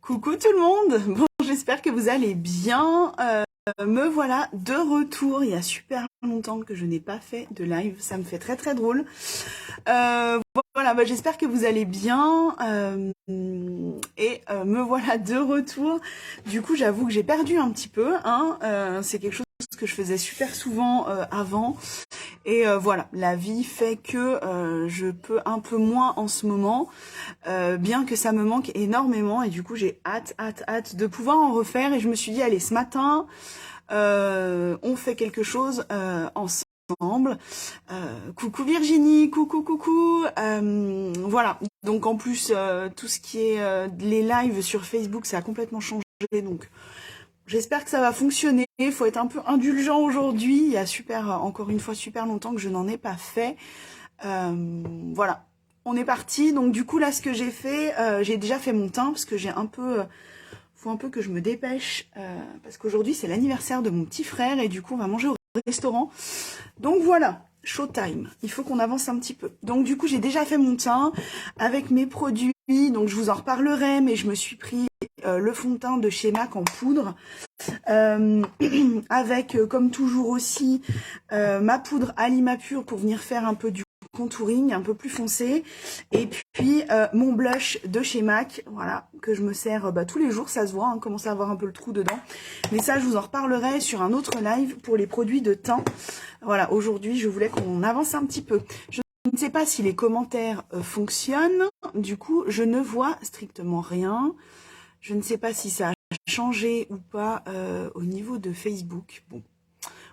Coucou tout le monde. Bon, j'espère que vous allez bien. Me voilà de retour. Il y a super longtemps que je n'ai pas fait de live. Ça me fait très très drôle. Voilà, j'espère que vous allez bien. Me voilà de retour. Du coup, j'avoue que j'ai perdu un petit peu. C'est quelque chose que je faisais super souvent avant. Et voilà, la vie fait que je peux un peu moins en ce moment, bien que ça me manque énormément. Et du coup, j'ai hâte de pouvoir en refaire. Et je me suis dit, allez, ce matin, on fait quelque chose ensemble. Coucou Virginie, coucou. Voilà, donc en plus, tout ce qui est les lives sur Facebook, ça a complètement changé. Donc j'espère que ça va fonctionner. Il faut être un peu indulgent aujourd'hui. Il y a encore une fois, super longtemps que je n'en ai pas fait. Voilà, on est parti. Donc du coup, là, ce que j'ai fait, j'ai déjà fait mon teint parce que faut un peu que je me dépêche parce qu'aujourd'hui, c'est l'anniversaire de mon petit frère et du coup, on va manger au restaurant. Donc voilà, showtime. Il faut qu'on avance un petit peu. Donc du coup, j'ai déjà fait mon teint avec mes produits. Donc je vous en reparlerai, mais je me suis pris le fond de teint de chez MAC en poudre, avec comme toujours aussi ma poudre Alimapur pour venir faire un peu du contouring un peu plus foncé, et puis mon blush de chez MAC, voilà, que je me sers tous les jours. Ça se voit, commence à avoir un peu le trou dedans, mais ça je vous en reparlerai sur un autre live pour les produits de teint. Voilà, aujourd'hui je voulais qu'on avance un petit peu. Je ne sais pas si les commentaires fonctionnent, du coup je ne vois strictement rien. Je ne sais pas si ça a changé ou pas au niveau de Facebook. Bon,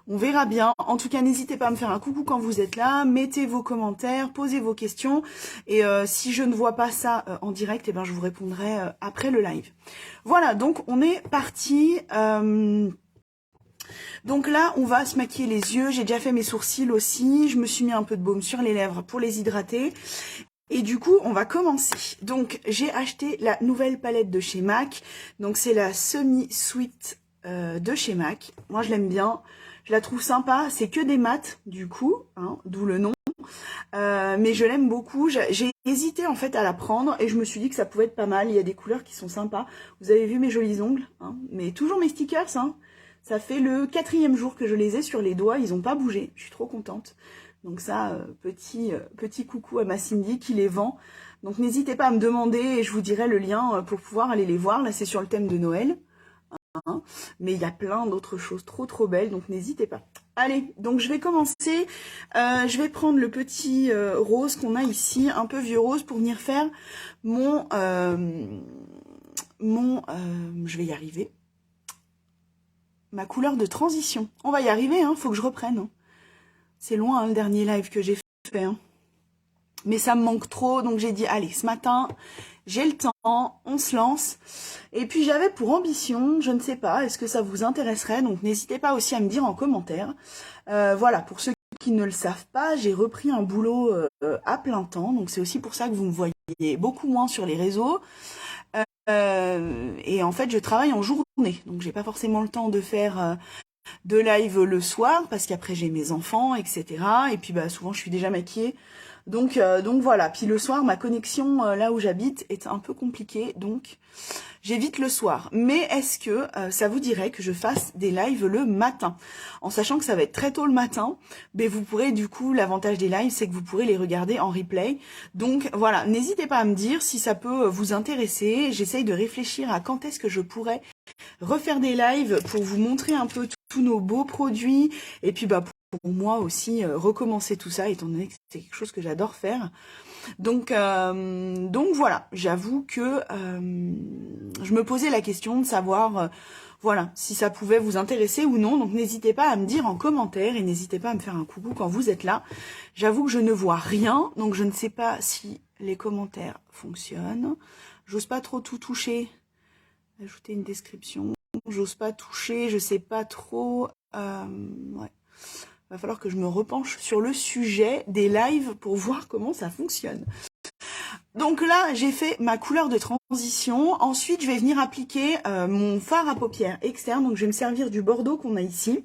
on verra bien. En tout cas, n'hésitez pas à me faire un coucou quand vous êtes là. Mettez vos commentaires, posez vos questions. Et si je ne vois pas ça en direct, je vous répondrai après le live. Voilà, donc on est parti. Donc là, on va se maquiller les yeux. J'ai déjà fait mes sourcils aussi. Je me suis mis un peu de baume sur les lèvres pour les hydrater. Et du coup, on va commencer. Donc, j'ai acheté la nouvelle palette de chez MAC. Donc, c'est la Semi-Sweet de chez MAC. Moi, je l'aime bien. Je la trouve sympa. C'est que des mats, du coup, d'où le nom. Mais je l'aime beaucoup. J'ai hésité, en fait, à la prendre. Et je me suis dit que ça pouvait être pas mal. Il y a des couleurs qui sont sympas. Vous avez vu mes jolis ongles, mais toujours mes stickers. Ça fait le 4e jour que je les ai sur les doigts. Ils n'ont pas bougé. Je suis trop contente. Donc ça, petit coucou à ma Cindy qui les vend. Donc n'hésitez pas à me demander et je vous dirai le lien pour pouvoir aller les voir. Là, c'est sur le thème de Noël. Mais il y a plein d'autres choses trop belles, donc n'hésitez pas. Allez, donc je vais commencer. Je vais prendre le petit rose qu'on a ici, un peu vieux rose, pour venir faire je vais y arriver. Ma couleur de transition. On va y arriver, faut que je reprenne. C'est loin le dernier live que j'ai fait. Mais ça me manque trop, donc j'ai dit, allez, ce matin, j'ai le temps, on se lance. Et puis j'avais pour ambition, je ne sais pas, est-ce que ça vous intéresserait? Donc n'hésitez pas aussi à me dire en commentaire. Voilà, pour ceux qui ne le savent pas, j'ai repris un boulot à plein temps. Donc c'est aussi pour ça que vous me voyez beaucoup moins sur les réseaux. Et en fait, je travaille en journée. Donc j'ai pas forcément le temps de faire de live le soir, parce qu'après j'ai mes enfants, etc. Et puis souvent je suis déjà maquillée. Donc voilà. Puis le soir, ma connexion là où j'habite est un peu compliquée, donc j'évite le soir. Mais est-ce que ça vous dirait que je fasse des lives le matin? En sachant que ça va être très tôt le matin, mais vous pourrez du coup, l'avantage des lives, c'est que vous pourrez les regarder en replay. Donc voilà, n'hésitez pas à me dire si ça peut vous intéresser. J'essaye de réfléchir à quand est-ce que je pourrais refaire des lives pour vous montrer un peu tous nos beaux produits, et puis pour moi aussi recommencer tout ça, étant donné que c'est quelque chose que j'adore faire. Donc voilà, j'avoue que je me posais la question de savoir voilà, si ça pouvait vous intéresser ou non. Donc n'hésitez pas à me dire en commentaire et n'hésitez pas à me faire un coucou quand vous êtes là. J'avoue que je ne vois rien, donc je ne sais pas si les commentaires fonctionnent. J'ose pas trop tout toucher. Ajouter une description. J'ose pas toucher, je sais pas trop. Ouais. Va falloir que je me repenche sur le sujet des lives pour voir comment ça fonctionne. Donc là, j'ai fait ma couleur de transition. Ensuite, je vais venir appliquer mon fard à paupières externe. Donc je vais me servir du Bordeaux qu'on a ici.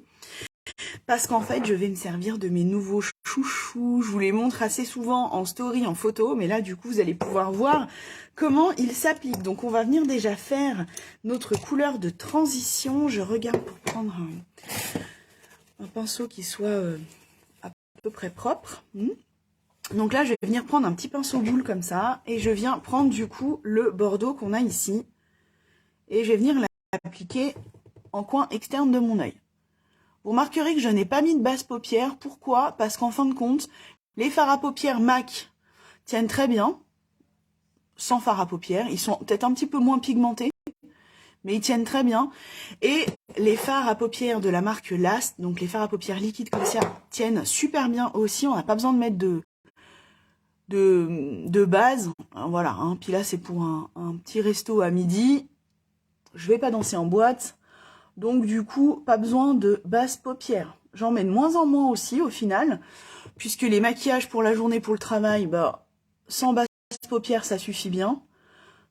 parce qu'en fait, je vais me servir de mes nouveaux chouchous. Je vous les montre assez souvent en story, en photo, mais là, du coup, vous allez pouvoir voir comment ils s'appliquent. Donc, on va venir déjà faire notre couleur de transition. Je regarde pour prendre un pinceau qui soit à peu près propre. Donc là, je vais venir prendre un petit pinceau boule comme ça, et je viens prendre du coup le bordeaux qu'on a ici, et je vais venir l'appliquer en coin externe de mon œil. Vous remarquerez que je n'ai pas mis de base paupière. Pourquoi? Parce qu'en fin de compte, les fards à paupières MAC tiennent très bien, sans fard à paupières. Ils sont peut-être un petit peu moins pigmentés, mais ils tiennent très bien. Et les fards à paupières de la marque Last, donc les fards à paupières liquides comme ça, tiennent super bien aussi. On n'a pas besoin de mettre de base. Voilà, hein. Puis là, c'est pour un petit resto à midi. Je vais pas danser en boîte. Donc du coup, pas besoin de base paupières. J'en mets de moins en moins aussi au final, puisque les maquillages pour la journée, pour le travail, bah, sans base paupières, ça suffit bien.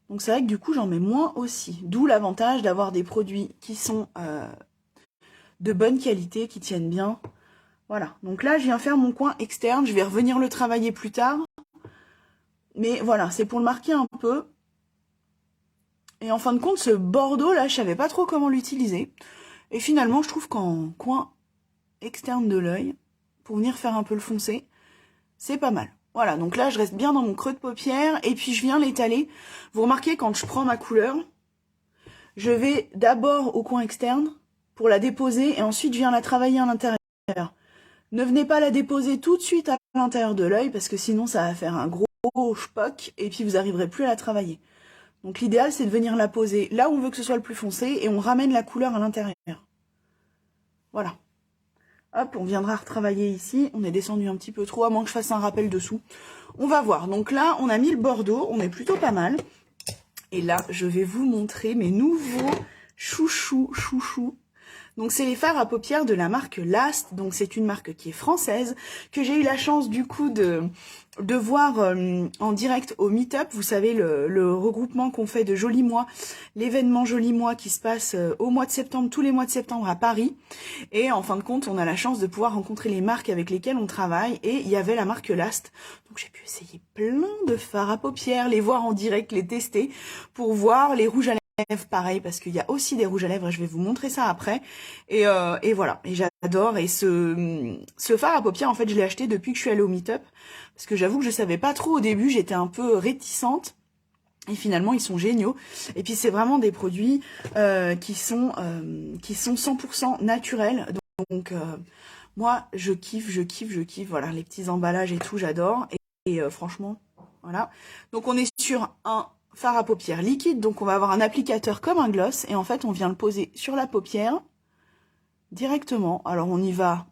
Donc c'est vrai que du coup, j'en mets moins aussi. D'où l'avantage d'avoir des produits qui sont de bonne qualité, qui tiennent bien. Voilà, donc là, je viens faire mon coin externe. Je vais revenir le travailler plus tard. Mais voilà, c'est pour le marquer un peu. Et en fin de compte, ce bordeaux là, je savais pas trop comment l'utiliser. Et finalement, je trouve qu'en coin externe de l'œil, pour venir faire un peu le foncé, c'est pas mal. Voilà, donc là, je reste bien dans mon creux de paupière, et puis je viens l'étaler. Vous remarquez, quand je prends ma couleur, je vais d'abord au coin externe pour la déposer, et ensuite je viens la travailler à l'intérieur. Ne venez pas la déposer tout de suite à l'intérieur de l'œil, parce que sinon ça va faire un gros spoc, et puis vous n'arriverez plus à la travailler. Donc l'idéal, c'est de venir la poser là où on veut que ce soit le plus foncé, et on ramène la couleur à l'intérieur. Voilà. Hop, on viendra retravailler ici. On est descendu un petit peu trop, à moins que je fasse un rappel dessous. On va voir. Donc là, on a mis le bordeaux. On est plutôt pas mal. Et là, je vais vous montrer mes nouveaux chouchous. Donc c'est les fards à paupières de la marque Last. Donc c'est une marque qui est française, que j'ai eu la chance du coup de voir en direct au Meetup. Vous savez, le regroupement qu'on fait de Joli Mois, l'événement Joli Mois qui se passe au mois de septembre, tous les mois de septembre à Paris. Et en fin de compte, on a la chance de pouvoir rencontrer les marques avec lesquelles on travaille. Et il y avait la marque Last. Donc j'ai pu essayer plein de fards à paupières, les voir en direct, les tester, pour voir les rouges à lèvres. Pareil, parce qu'il y a aussi des rouges à lèvres, et je vais vous montrer ça après. Et voilà, et j'adore. Et ce fard à paupières, en fait, je l'ai acheté depuis que je suis allée au Meetup, parce que j'avoue que je savais pas trop au début, j'étais un peu réticente. Et finalement, ils sont géniaux. Et puis, c'est vraiment des produits qui sont 100% naturels. Donc moi, je kiffe. Voilà, les petits emballages et tout, j'adore. Et franchement, voilà. Donc, on est sur un fard à paupières liquide. Donc, on va avoir un applicateur comme un gloss. Et en fait, on vient le poser sur la paupière directement. Alors, on y va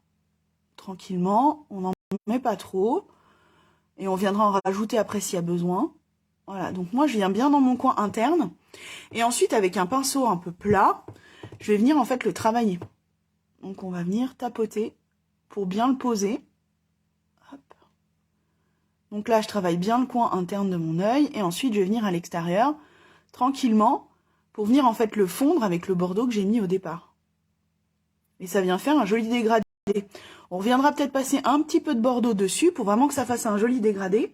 tranquillement. On n'en met pas trop. Et on viendra en rajouter après s'il y a besoin. Voilà, donc moi, je viens bien dans mon coin interne. Et ensuite, avec un pinceau un peu plat, je vais venir en fait le travailler. Donc, on va venir tapoter pour bien le poser. Hop. Donc là, je travaille bien le coin interne de mon œil. Et ensuite, je vais venir à l'extérieur, tranquillement, pour venir en fait le fondre avec le bordeaux que j'ai mis au départ. Et ça vient faire un joli dégradé. On reviendra peut-être passer un petit peu de bordeaux dessus pour vraiment que ça fasse un joli dégradé.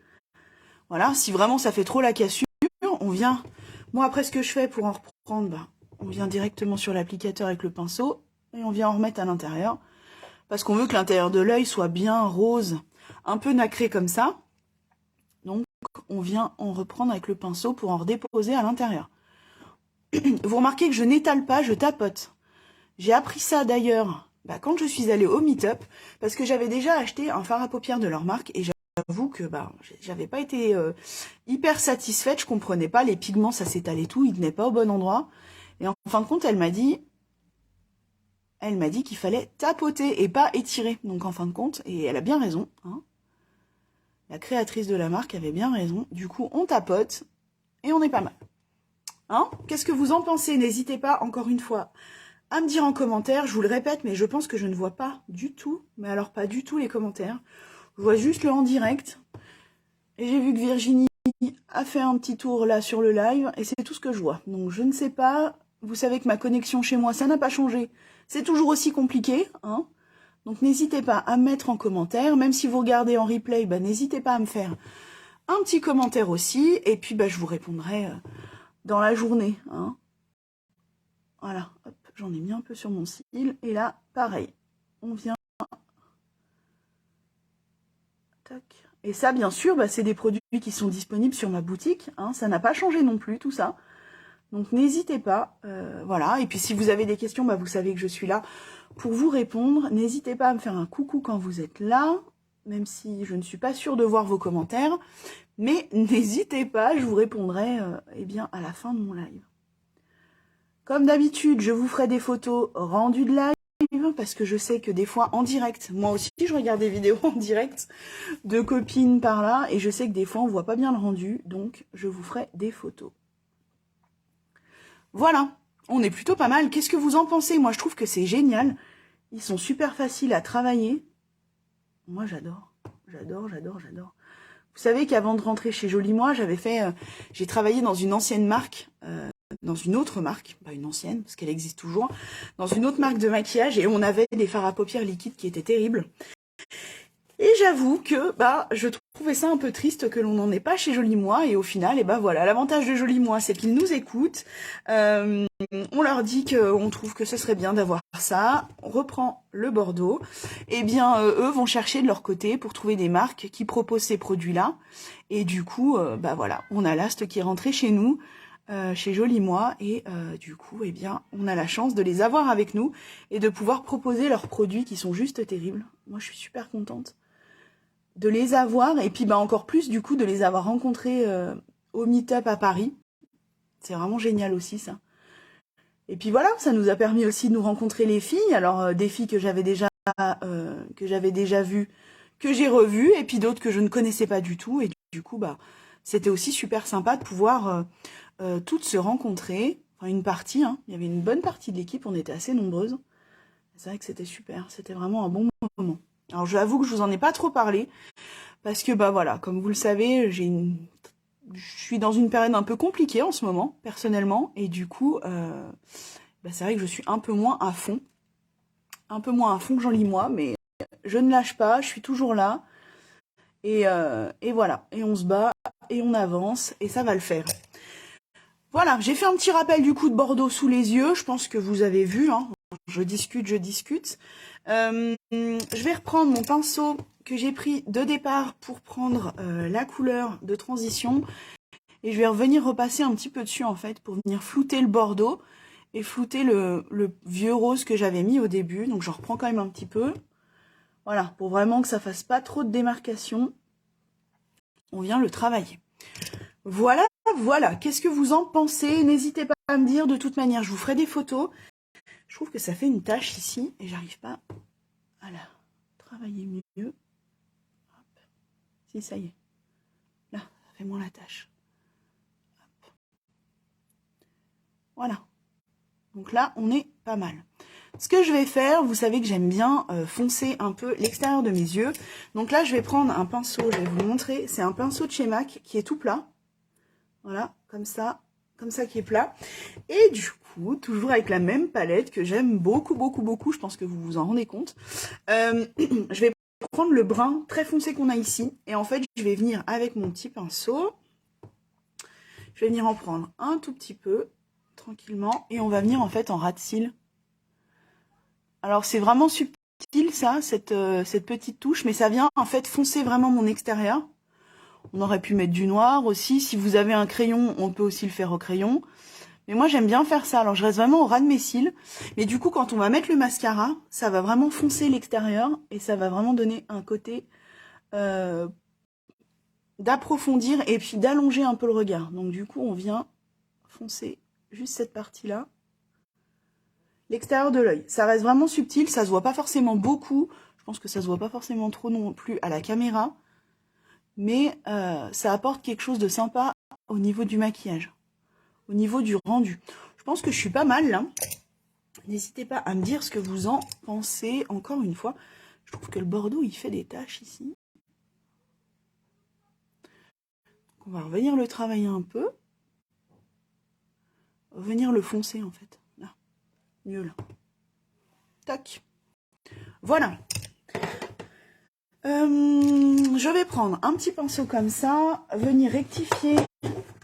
Voilà, si vraiment ça fait trop la cassure, on vient... Moi, après, ce que je fais pour en reprendre, bah, on vient directement sur l'applicateur avec le pinceau et on vient en remettre à l'intérieur. Parce qu'on veut que l'intérieur de l'œil soit bien rose, un peu nacré comme ça. Donc, on vient en reprendre avec le pinceau pour en redéposer à l'intérieur. Vous remarquez que je n'étale pas, je tapote. J'ai appris ça d'ailleurs quand je suis allée au Meetup, parce que j'avais déjà acheté un fard à paupières de leur marque et j'avoue que j'avais pas été hyper satisfaite, je comprenais pas, les pigments ça s'étalait tout, ils tenaient pas au bon endroit. Et en fin de compte, elle m'a dit qu'il fallait tapoter et pas étirer. Donc en fin de compte, et elle a bien raison, hein. La créatrice de la marque avait bien raison. Du coup, on tapote et on est pas mal. Hein? Qu'est-ce que vous en pensez? N'hésitez pas, encore une fois, à me dire en commentaire. Je vous le répète, mais je pense que je ne vois pas du tout, mais alors pas du tout les commentaires. Je vois juste le en direct. Et j'ai vu que Virginie a fait un petit tour là sur le live, et c'est tout ce que je vois. Donc je ne sais pas, vous savez que ma connexion chez moi, ça n'a pas changé. C'est toujours aussi compliqué, hein. Donc n'hésitez pas à me mettre en commentaire, même si vous regardez en replay, bah, n'hésitez pas à me faire un petit commentaire aussi, et puis bah, je vous répondrai dans la journée. Hein. Voilà, hop, j'en ai mis un peu sur mon cil, et là, pareil, on vient... Tac. Et ça, bien sûr, bah, c'est des produits qui sont disponibles sur ma boutique, hein, ça n'a pas changé non plus, tout ça. Donc n'hésitez pas, voilà. Et puis si vous avez des questions, bah, vous savez que je suis là pour vous répondre. N'hésitez pas à me faire un coucou quand vous êtes là, même si je ne suis pas sûre de voir vos commentaires. Mais n'hésitez pas, je vous répondrai eh bien, à la fin de mon live. Comme d'habitude, je vous ferai des photos rendues de live, parce que je sais que des fois en direct, moi aussi je regarde des vidéos en direct de copines par là, et je sais que des fois on voit pas bien le rendu, donc je vous ferai des photos. Voilà, on est plutôt pas mal. Qu'est-ce que vous en pensez? Moi, je trouve que c'est génial. Ils sont super faciles à travailler. Moi, j'adore. J'adore, j'adore, j'adore. Vous savez qu'avant de rentrer chez Jolie Moi, j'ai travaillé dans une ancienne marque, dans une autre marque, pas une ancienne, parce qu'elle existe toujours, dans une autre marque de maquillage, et on avait des fards à paupières liquides qui étaient terribles. Et j'avoue que bah, je trouvais ça un peu triste que l'on n'en ait pas chez Jolie Moi, et au final, et bah voilà, l'avantage de Jolie Moi, c'est qu'ils nous écoutent. On leur dit qu'on trouve que ce serait bien d'avoir ça. On reprend le Bordeaux. Et bien, eux vont chercher de leur côté pour trouver des marques qui proposent ces produits-là. Et du coup, bah voilà, on a l'Ast qui est rentré chez nous, chez Jolie Moi, et du coup, eh bien, on a la chance de les avoir avec nous et de pouvoir proposer leurs produits qui sont juste terribles. Moi, je suis super contente de les avoir, et puis bah encore plus du coup de les avoir rencontrés au Meet-up à Paris. C'est vraiment génial aussi ça. Et puis voilà, ça nous a permis aussi de nous rencontrer les filles. Alors des filles que j'avais déjà vues, que j'ai revues, et puis d'autres que je ne connaissais pas du tout. Et du coup, bah c'était aussi super sympa de pouvoir toutes se rencontrer. Enfin une partie, hein. Il y avait une bonne partie de l'équipe, on était assez nombreuses. C'est vrai que c'était super, c'était vraiment un bon moment. Alors j'avoue que je vous en ai pas trop parlé, parce que bah voilà, comme vous le savez, je suis dans une période un peu compliquée en ce moment, personnellement, et du coup, bah c'est vrai que je suis un peu moins à fond que Jolie Moi, mais je ne lâche pas, je suis toujours là, et voilà, et on se bat, et on avance, et ça va le faire. Voilà, j'ai fait un petit rappel du coup de Bordeaux sous les yeux, je pense que vous avez vu, hein. Je discute. Je vais reprendre mon pinceau que j'ai pris de départ pour prendre la couleur de transition, et je vais revenir repasser un petit peu dessus en fait pour venir flouter le Bordeaux et flouter le vieux rose que j'avais mis au début. Donc j'en reprends quand même un petit peu. Voilà, pour vraiment que ça fasse pas trop de démarcation. On vient le travailler. Voilà, voilà. Qu'est-ce que vous en pensez? N'hésitez pas à me dire. De toute manière, je vous ferai des photos. Je trouve que ça fait une tache ici et j'arrive pas à la travailler mieux. Hop. Si, ça y est. Là, ça fait moins la tache. Hop. Voilà. Donc là, on est pas mal. Ce que je vais faire, vous savez que j'aime bien foncer un peu l'extérieur de mes yeux. Donc là, je vais prendre un pinceau, je vais vous montrer. C'est un pinceau de chez MAC qui est tout plat. Voilà, comme ça qui est plat. Et du coup, toujours avec la même palette que j'aime beaucoup, beaucoup, beaucoup. Je pense que vous vous en rendez compte. Je vais prendre le brun très foncé qu'on a ici. Et en fait, je vais venir avec mon petit pinceau. Je vais venir en prendre un tout petit peu, tranquillement. Et on va venir en fait en ras de cils. Alors c'est vraiment subtil ça, cette petite touche, mais ça vient en fait foncer vraiment mon extérieur. On aurait pu mettre du noir aussi. Si vous avez un crayon, on peut aussi le faire au crayon. Mais moi j'aime bien faire ça. Alors je reste vraiment au ras de mes cils. Mais du coup quand on va mettre le mascara, ça va vraiment foncer l'extérieur et ça va vraiment donner un côté d'approfondir et puis d'allonger un peu le regard. Donc du coup on vient foncer juste cette partie-là. L'extérieur de l'œil. Ça reste vraiment subtil, ça se voit pas forcément beaucoup. Je pense que ça se voit pas forcément trop non plus à la caméra. Mais ça apporte quelque chose de sympa au niveau du maquillage. Au niveau du rendu. Je pense que je suis pas mal là. N'hésitez pas à me dire ce que vous en pensez. Encore une fois, je trouve que le Bordeaux, il fait des taches ici. Donc on va revenir le travailler un peu. Venir le foncer en fait. Là. Mieux là. Tac. Voilà. Je vais prendre un petit pinceau comme ça, venir rectifier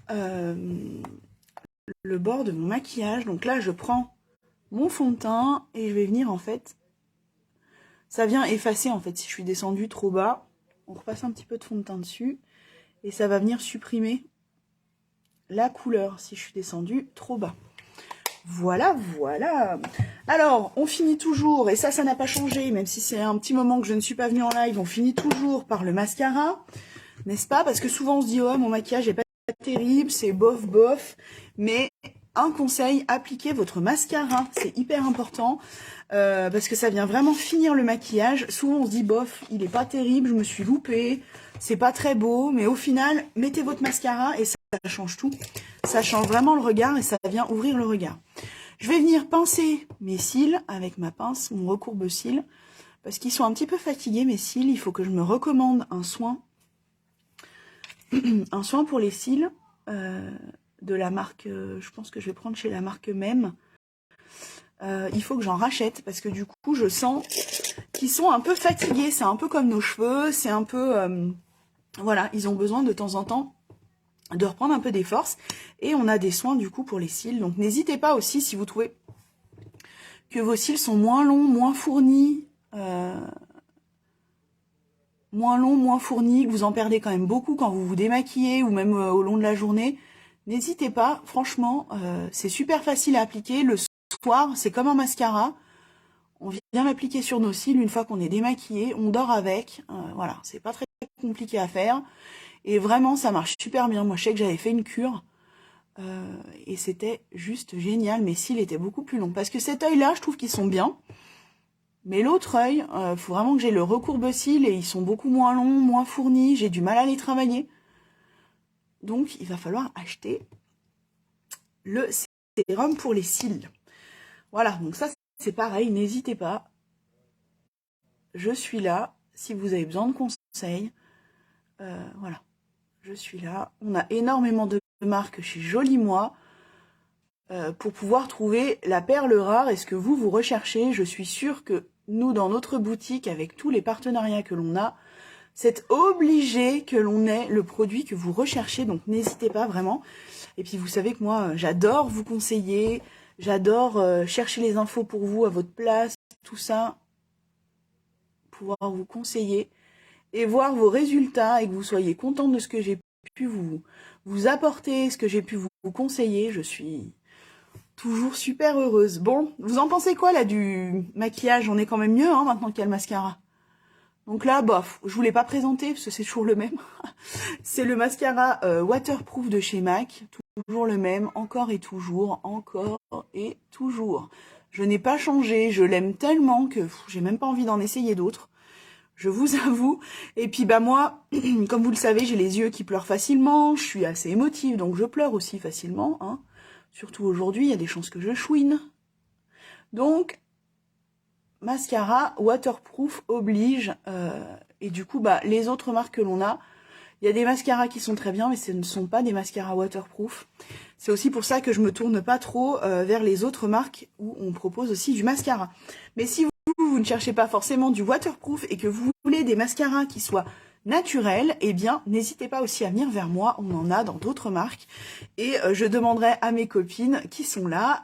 le bord de mon maquillage. Donc là, je prends mon fond de teint et je vais venir en fait, ça vient effacer en fait si je suis descendue trop bas. On repasse un petit peu de fond de teint dessus et ça va venir supprimer la couleur si je suis descendue trop bas. Voilà, voilà. Alors, on finit toujours, et ça n'a pas changé, même si c'est un petit moment que je ne suis pas venue en live, on finit toujours par le mascara, n'est-ce pas? Parce que souvent on se dit, oh, mon maquillage n'est pas terrible, c'est bof, bof, mais un conseil, appliquez votre mascara, c'est hyper important, parce que ça vient vraiment finir le maquillage. Souvent on se dit, bof, il n'est pas terrible, je me suis loupée, c'est pas très beau, mais au final, mettez votre mascara et ça change tout. Ça change vraiment le regard et ça vient ouvrir le regard. Je vais venir pincer mes cils avec ma pince, mon recourbe-cils, parce qu'ils sont un petit peu fatigués mes cils. Il faut que je me recommande un soin pour les cils de la marque, je pense que je vais prendre chez la marque Même. Il faut que j'en rachète parce que du coup je sens qu'ils sont un peu fatigués. C'est un peu comme nos cheveux, c'est un peu... voilà, ils ont besoin de temps en temps de reprendre un peu des forces. Et on a des soins du coup pour les cils. Donc n'hésitez pas aussi si vous trouvez que vos cils sont moins longs, moins fournis, que vous en perdez quand même beaucoup quand vous vous démaquillez ou même au long de la journée. N'hésitez pas, franchement, c'est super facile à appliquer. Le soir, c'est comme un mascara. On vient l'appliquer sur nos cils une fois qu'on est démaquillé, on dort avec. Voilà, c'est pas très compliqué à faire. Et vraiment, ça marche super bien. Moi, je sais que j'avais fait une cure et c'était juste génial. Mes cils étaient beaucoup plus longs. Parce que cet œil-là, je trouve qu'ils sont bien. Mais l'autre œil, faut vraiment que j'ai le recourbe-cils et ils sont beaucoup moins longs, moins fournis. J'ai du mal à les travailler. Donc, il va falloir acheter le sérum pour les cils. Voilà, donc ça, c'est pareil. N'hésitez pas. Je suis là. Si vous avez besoin de conseils, voilà. Je suis là. On a énormément de marques chez Joli Moi pour pouvoir trouver la perle rare et ce que vous recherchez. Je suis sûre que nous, dans notre boutique, avec tous les partenariats que l'on a, c'est obligé que l'on ait le produit que vous recherchez. Donc n'hésitez pas vraiment. Et puis vous savez que moi, j'adore vous conseiller. J'adore chercher les infos pour vous à votre place. Tout ça, pouvoir vous conseiller et voir vos résultats et que vous soyez content de ce que j'ai pu vous apporter, ce que j'ai pu vous conseiller. Je suis toujours super heureuse. Bon, vous en pensez quoi là du maquillage? On est quand même mieux hein, maintenant qu'il y a le mascara. Donc là, bof, je vous l'ai pas présenté parce que c'est toujours le même. C'est le mascara waterproof de chez MAC. Toujours le même, encore et toujours, encore et toujours. Je n'ai pas changé, je l'aime tellement que j'ai même pas envie d'en essayer d'autres. Je vous avoue. Et puis bah moi, comme vous le savez, j'ai les yeux qui pleurent facilement, je suis assez émotive, donc je pleure aussi facilement. Hein. Surtout aujourd'hui, il y a des chances que je chouine. Donc, mascara waterproof oblige. Et du coup, bah les autres marques que l'on a, il y a des mascaras qui sont très bien, mais ce ne sont pas des mascaras waterproof. C'est aussi pour ça que je me tourne pas trop vers les autres marques où on propose aussi du mascara. Mais si vous ne cherchez pas forcément du waterproof et que vous voulez des mascaras qui soient naturels, eh bien, n'hésitez pas aussi à venir vers moi. On en a dans d'autres marques. Et je demanderai à mes copines qui sont là,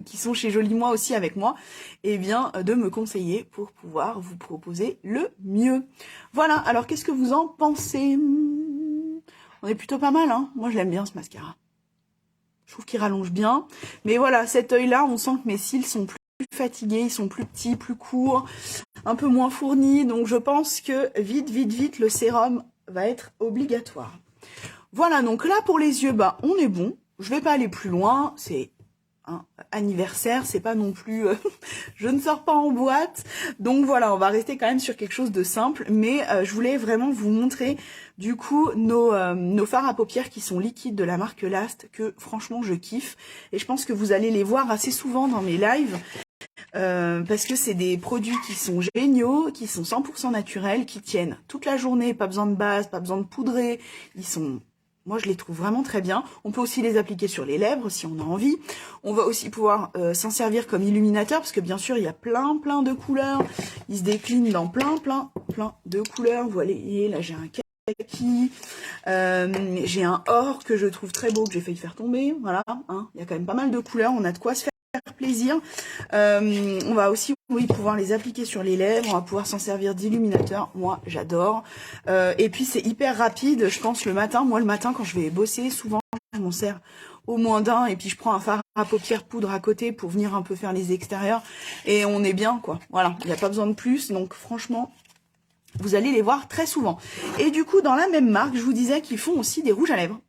qui sont chez Joli Moi aussi avec moi, eh bien, de me conseiller pour pouvoir vous proposer le mieux. Voilà, alors qu'est-ce que vous en pensez? On est plutôt pas mal, hein. Moi, je l'aime bien, ce mascara. Je trouve qu'il rallonge bien. Mais voilà, cet œil-là, on sent que mes cils sont plus fatigués, ils sont plus petits, plus courts, un peu moins fournis. Donc, je pense que vite, le sérum va être obligatoire. Voilà, donc là, pour les yeux, bah, on est bon. Je vais pas aller plus loin. C'est un anniversaire, c'est pas non plus... je ne sors pas en boîte. Donc, voilà, on va rester quand même sur quelque chose de simple. Mais je voulais vraiment vous montrer... Du coup, nos fards à paupières qui sont liquides de la marque Last, que franchement je kiffe. Et je pense que vous allez les voir assez souvent dans mes lives. Parce que c'est des produits qui sont géniaux, qui sont 100% naturels, qui tiennent toute la journée, pas besoin de base, pas besoin de poudrer. Ils sont Moi, je les trouve vraiment très bien. On peut aussi les appliquer sur les lèvres si on a envie. On va aussi pouvoir s'en servir comme illuminateur parce que bien sûr, il y a plein de couleurs. Ils se déclinent dans plein de couleurs. Vous voyez, là, j'ai un kaki, j'ai un or que je trouve très beau, que j'ai failli faire tomber. Voilà, hein. Il y a quand même pas mal de couleurs. On a de quoi se faire plaisir. On va aussi pouvoir les appliquer sur les lèvres, on va pouvoir s'en servir d'illuminateur. Moi j'adore, et puis c'est hyper rapide. Je pense le matin, moi le matin quand je vais bosser, souvent je m'en sers au moins d'un, et puis je prends un fard à paupières poudre à côté pour venir un peu faire les extérieurs, et on est bien quoi. Voilà, il n'y a pas besoin de plus, donc franchement vous allez les voir très souvent. Et du coup dans la même marque, je vous disais qu'ils font aussi des rouges à lèvres.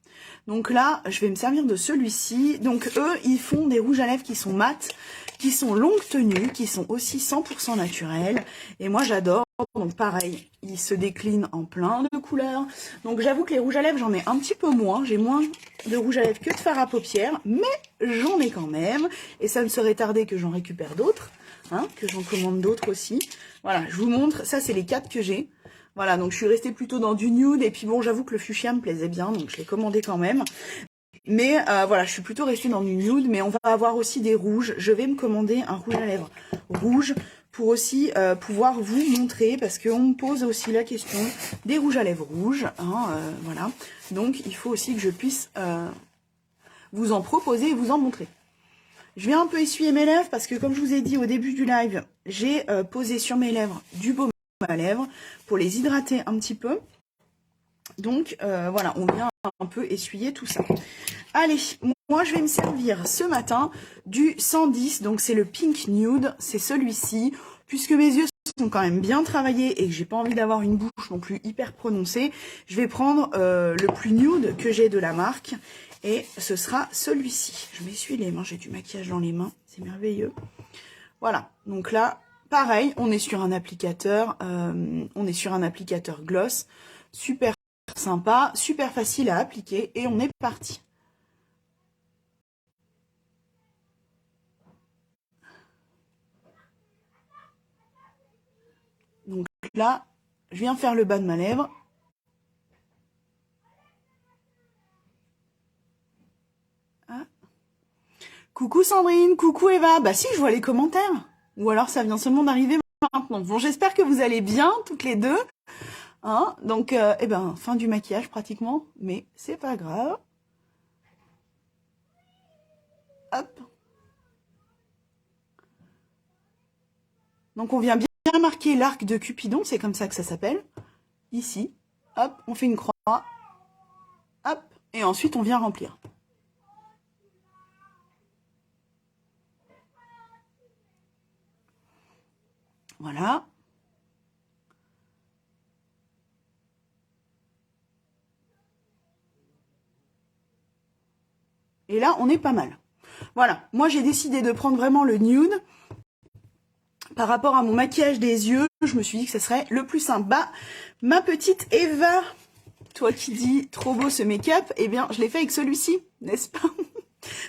Donc là, je vais me servir de celui-ci. Donc eux, ils font des rouges à lèvres qui sont mat, qui sont longue tenue, qui sont aussi 100% naturels. Et moi, j'adore. Donc pareil, ils se déclinent en plein de couleurs. Donc j'avoue que les rouges à lèvres, j'en ai un petit peu moins. J'ai moins de rouges à lèvres que de fard à paupières, mais j'en ai quand même. Et ça ne serait tardé que j'en récupère d'autres, hein, que j'en commande d'autres aussi. Voilà, je vous montre. Ça, c'est les 4 que j'ai. Voilà, donc je suis restée plutôt dans du nude, et puis bon, j'avoue que le fuchsia me plaisait bien, donc je l'ai commandé quand même. Mais voilà, je suis plutôt restée dans du nude, mais on va avoir aussi des rouges. Je vais me commander un rouge à lèvres rouge pour aussi pouvoir vous montrer, parce qu'on me pose aussi la question des rouges à lèvres rouges, hein, voilà. Donc il faut aussi que je puisse vous en proposer et vous en montrer. Je vais un peu essuyer mes lèvres, parce que comme je vous ai dit au début du live, j'ai posé sur mes lèvres du baume à lèvres pour les hydrater un petit peu. Donc voilà, on vient un peu essuyer tout ça. Allez, moi je vais me servir ce matin du 110, donc c'est le Pink Nude, c'est celui-ci. Puisque mes yeux sont quand même bien travaillés et que j'ai pas envie d'avoir une bouche non plus hyper prononcée, je vais prendre le plus nude que j'ai de la marque, et ce sera celui-ci. Je m'essuie les mains, j'ai du maquillage dans les mains, c'est merveilleux. Voilà, donc là, pareil, on est sur un applicateur, gloss, super sympa, super facile à appliquer, et on est parti. Donc là, je viens faire le bas de ma lèvre. Ah. Coucou Sandrine, coucou Eva. Bah si, je vois les commentaires. Ou alors ça vient seulement d'arriver maintenant. Bon, j'espère que vous allez bien, toutes les deux. Hein, donc, eh ben, fin du maquillage pratiquement, mais c'est pas grave. Hop. Donc on vient bien marquer l'arc de Cupidon, c'est comme ça que ça s'appelle. Ici, hop, on fait une croix, hop, et ensuite on vient remplir. Voilà. Et là, on est pas mal. Voilà, moi j'ai décidé de prendre vraiment le nude. Par rapport à mon maquillage des yeux, je me suis dit que ce serait le plus simple. Bah, ma petite Eva, toi qui dis trop beau ce make-up, eh bien, je l'ai fait avec celui-ci, n'est-ce pas?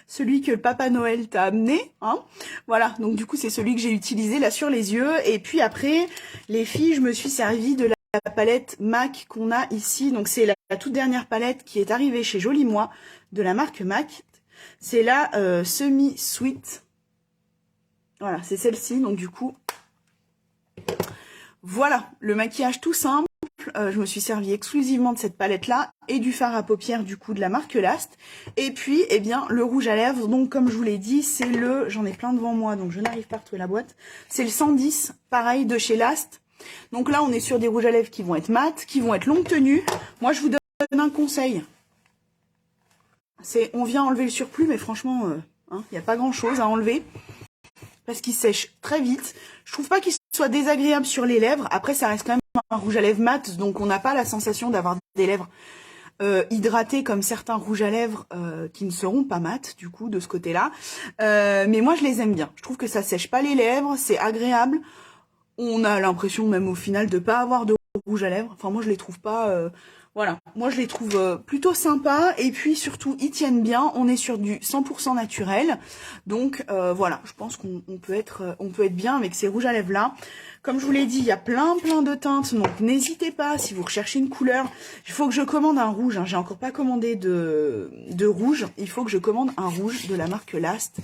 Celui que le Papa Noël t'a amené, hein. Voilà, donc du coup, c'est celui que j'ai utilisé là sur les yeux. Et puis après, les filles, je me suis servi de la palette MAC qu'on a ici. Donc c'est la toute dernière palette qui est arrivée chez Jolie Moi, de la marque MAC. C'est la Semi Sweet. Voilà, c'est celle-ci, donc du coup, voilà, le maquillage tout simple. Je me suis servi exclusivement de cette palette-là et du fard à paupières du coup de la marque Last. Et puis, eh bien, le rouge à lèvres, donc comme je vous l'ai dit, c'est le, j'en ai plein devant moi, donc je n'arrive pas à retrouver la boîte. C'est le 110, pareil, de chez Last. Donc là, on est sur des rouges à lèvres qui vont être mat, qui vont être longue tenue. Moi, je vous donne un conseil. C'est, on vient enlever le surplus, mais franchement, il n'y a pas grand-chose à enlever. Parce qu'il sèche très vite. Je trouve pas qu'il soit désagréable sur les lèvres. Après, ça reste quand même un rouge à lèvres mat, donc on n'a pas la sensation d'avoir des lèvres hydratées comme certains rouges à lèvres qui ne seront pas mat, du coup, de ce côté-là. Mais moi, je les aime bien. Je trouve que ça sèche pas les lèvres, c'est agréable. On a l'impression même au final de pas avoir de rouge à lèvres. Enfin, moi, je les trouve pas... Voilà, moi je les trouve plutôt sympas et puis surtout ils tiennent bien. On est sur du 100% naturel, donc voilà, je pense on peut être bien avec ces rouges à lèvres là. Comme je vous l'ai dit, il y a plein de teintes, donc n'hésitez pas si vous recherchez une couleur. Il faut que je commande un rouge, hein. J'ai encore pas commandé de rouge. Il faut que je commande un rouge de la marque Last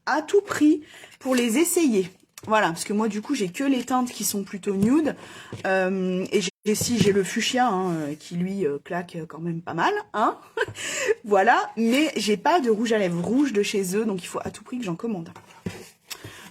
à tout prix pour les essayer. Voilà, parce que moi du coup j'ai que les teintes qui sont plutôt nude et j'ai le fuchsia hein, qui lui claque quand même pas mal, hein. Voilà, mais j'ai pas de rouge à lèvres rouge de chez eux, donc il faut à tout prix que j'en commande.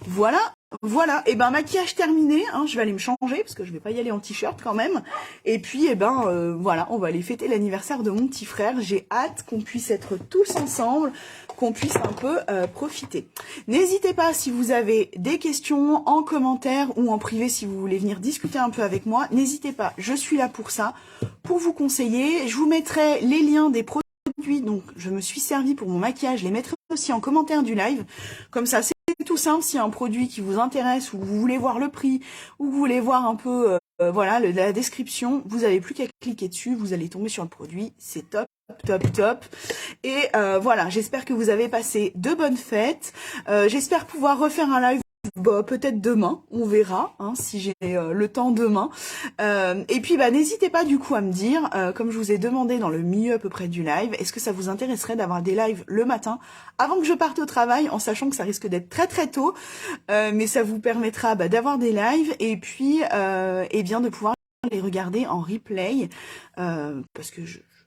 Voilà, voilà, et ben maquillage terminé, hein, je vais aller me changer parce que je vais pas y aller en t-shirt quand même. Et puis et ben voilà, on va aller fêter l'anniversaire de mon petit frère. J'ai hâte qu'on puisse être tous ensemble, qu'on puisse un peu profiter. N'hésitez pas si vous avez des questions en commentaire ou en privé si vous voulez venir discuter un peu avec moi. N'hésitez pas, je suis là pour ça, pour vous conseiller. Je vous mettrai les liens des produits donc je me suis servi pour mon maquillage, je les mettrai aussi en commentaire du live. Comme ça, c'est tout simple, s'il y a un produit qui vous intéresse ou vous voulez voir le prix ou vous voulez voir un peu voilà la description, vous n'avez plus qu'à cliquer dessus, vous allez tomber sur le produit, c'est top. Top. Et voilà, j'espère que vous avez passé de bonnes fêtes. J'espère pouvoir refaire un live peut-être demain, on verra hein, si j'ai le temps demain. Et puis n'hésitez pas du coup à me dire, comme je vous ai demandé dans le milieu à peu près du live, est-ce que ça vous intéresserait d'avoir des lives le matin avant que je parte au travail, en sachant que ça risque d'être très tôt, mais ça vous permettra d'avoir des lives et puis et bien de pouvoir les regarder en replay, parce que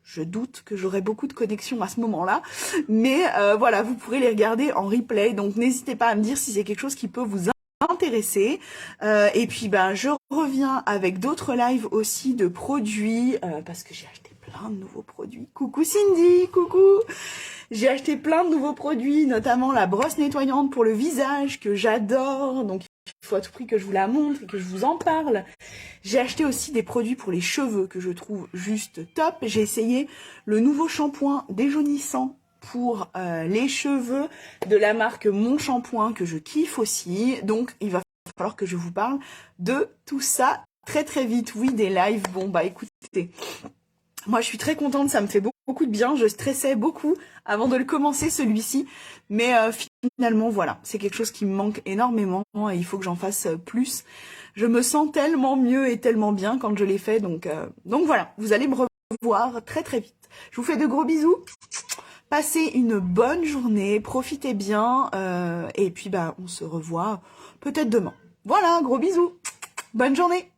je doute que j'aurai beaucoup de connexion à ce moment-là, mais voilà, vous pourrez les regarder en replay, donc n'hésitez pas à me dire si c'est quelque chose qui peut vous intéresser. Et puis je reviens avec d'autres lives aussi de produits, parce que j'ai acheté plein de nouveaux produits. Coucou Cindy, coucou. J'ai acheté plein de nouveaux produits, notamment la brosse nettoyante pour le visage que j'adore, donc il faut à tout prix que je vous la montre et que je vous en parle. J'ai acheté aussi des produits pour les cheveux que je trouve juste top. J'ai essayé le nouveau shampoing déjaunissant pour les cheveux de la marque Mon Shampoing que je kiffe aussi. Donc il va falloir que je vous parle de tout ça très vite. Oui, des lives. Bon écoutez, moi je suis très contente, ça me fait beaucoup de bien. Je stressais beaucoup avant de le commencer celui-ci, mais finalement voilà, c'est quelque chose qui me manque énormément et il faut que j'en fasse plus. Je me sens tellement mieux et tellement bien quand je l'ai fait, donc voilà, vous allez me revoir très vite. Je vous fais de gros bisous, passez une bonne journée, profitez bien et puis on se revoit peut-être demain. Voilà, gros bisous, bonne journée.